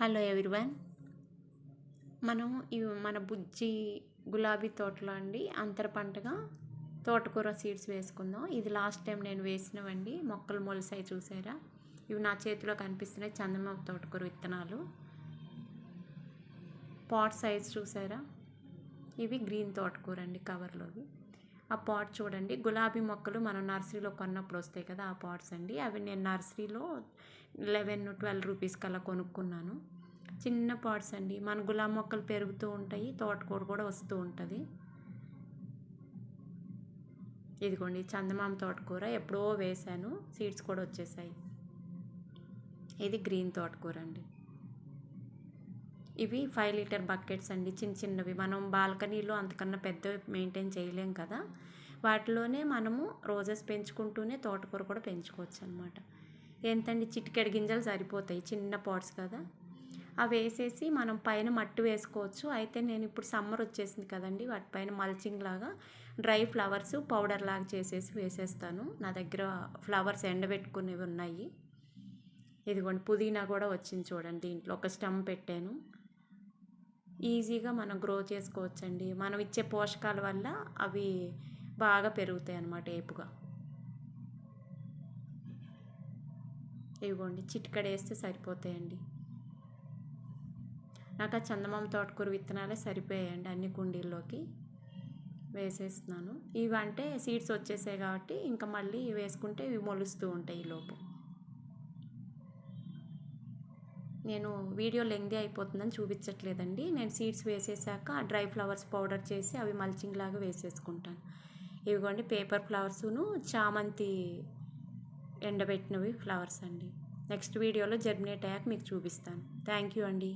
Hello everyone. మనం మన బుజ్జి గులాబీ తోటలో అండి అంతర పంటగా తోటకూర సీడ్స్ వేసుకుందాం. ఇది లాస్ట్ టైం నేను వేసినవండి, మొక్కలు మొలిసాయి చూసారా. ఇవి నా చేతిలో కనిపిస్తున్నాయి, చందమామ తోటకూర విత్తనాలు. పాట్ సైజ్ చూసారా, ఇవి గ్రీన్ తోటకూర అండి కవర్లోవి. ఆ పాట్ చూడండి, గులాబీ మొక్కలు మనం నర్సరీలో కొన్నప్పుడు వస్తాయి కదా, ఆ పాట్స్ అండి. అవి నేను నర్సరీలో 11-12 రూపీస్కి అలా కొనుక్కున్నాను. చిన్న పాట్స్ అండి, మన గులాబీ మొక్కలు పెరుగుతూ ఉంటాయి, తోటకూర కూడా వస్తూ ఉంటుంది. ఇదిగోండి చందమామ తోటకూర ఎప్పుడో వేశాను, సీడ్స్ కూడా వచ్చేసాయి. ఇది గ్రీన్ తోటకూర అండి. ఇవి 5 లీటర్ బకెట్స్ అండి, చిన్న చిన్నవి. మనం బాల్కనీలో అంతకన్నా పెద్ద మెయింటైన్ చేయలేం కదా, వాటిలోనే మనము రోజెస్ పెంచుకుంటూనే తోటకూర కూడా పెంచుకోవచ్చు అనమాట. ఎంతండి, చిటికెడు గింజలు సరిపోతాయి, చిన్న పాట్స్ కదా. అవి వేసేసి మనం పైన మట్టి వేసుకోవచ్చు. అయితే నేను ఇప్పుడు సమ్మర్ వచ్చేసింది కదండి, వాటిపైన మల్చింగ్ లాగా డ్రై ఫ్లవర్స్ పౌడర్ లాగా చేసేసి వేసేస్తాను. నా దగ్గర ఫ్లవర్స్ ఎండబెట్టుకునేవి ఉన్నాయి. ఇదిగోండి పుదీనా కూడా వచ్చింది చూడండి, దీంట్లో ఒక స్టెమ్ పెట్టాను. ఈజీగా మనం గ్రో చేసుకోవచ్చండి. మనం ఇచ్చే పోషకాల వల్ల అవి బాగా పెరుగుతాయి అన్నమాట, ఏపుగా. ఇదిగోండి చిటికెడు వేస్తే సరిపోతాయండి. నాకు ఆ చందమామ తోటకూర విత్తనాలే సరిపోయాయండి, అన్ని కుండీల్లోకి వేసేస్తున్నాను. ఇవి అంటే సీడ్స్ వచ్చేసాయి కాబట్టి ఇంకా మళ్ళీ వేసుకుంటే ఇవి మొలుస్తూ ఉంటాయి ఈలోపు. నేను వీడియో లెంగ్తీ అయిపోతుందని చూపించట్లేదండి. నేను సీడ్స్ వేసేసాక డ్రై ఫ్లవర్స్ పౌడర్ చేసి అవి మల్చింగ్ లాగా వేసేసుకుంటాను. ఇవిగోండి పేపర్ ఫ్లవర్సును చామంతి ఎండబెట్టినవి ఫ్లవర్స్ అండి. నెక్స్ట్ వీడియోలో జర్మినేట్ అయ్యాక మీకు చూపిస్తాను. థ్యాంక్ యూ అండి.